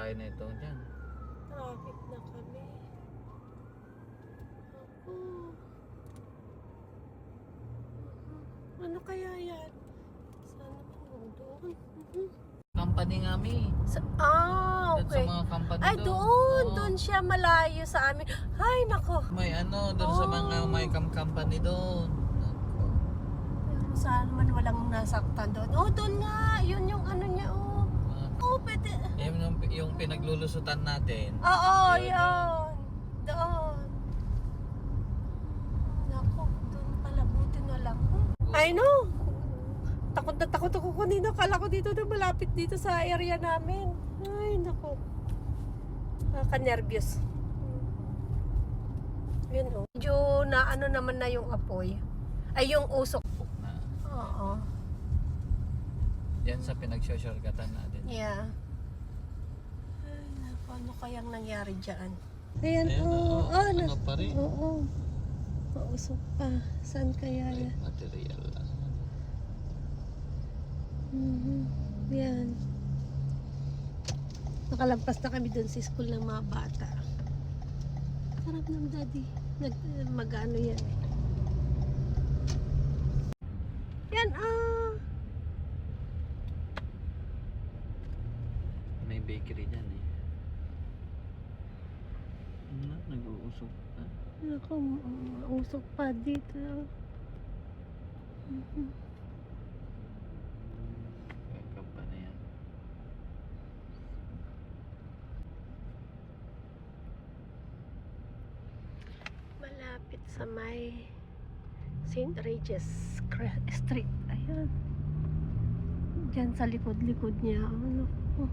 tayo nito dyan. Traffic na kami. Ako. Ano kaya yan? Sana kung doon. Company nga mi. Okay. Sa mga company Ay, doon. doon. Oo. Doon siya malayo sa amin. Ay, nako. May ano, doon sa mga may company doon. Nako. Pero saan man walang nasaktan doon. Oh, doon nga. Yun yung ano niya, oh. Oh, pwede. Yung pinaglulusutan natin. Oo, Yun, yun. Doon. Nako, doon pala. Buti na lang. I know. Takot na takot ako kanina. Kala ko dito na malapit dito sa area namin. Ay, nako. Nakaka-nervyos. Yun, oh. Medyo na ano naman na yung apoy. Ay, yung usok. Na. Oo. Yan sa pinag-shortcutan natin. Yeah. Ay, naku, ano kayang nangyari dyan? Ayan, Ayan, oo. ano pa rin? Oo. Mausok pa. Saan kaya yan? Material lang. Yan. Nakalampas na kami doon sa school ng mga bata. Sarap ng daddy. Mag-ano yan eh. Yan, May bakery dyan eh. Nag-uusok pa. Naku, mausok pa dito. Kagamba na yan. Malapit sa may St. Regis Street. Ayan. Diyan sa likod-likod niya. Ano? Oh.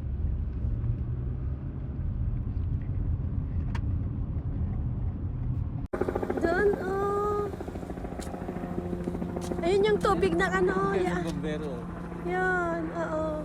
Doon, oh. Ayun yung tubig na ano. Yung bombero. Yan, oo.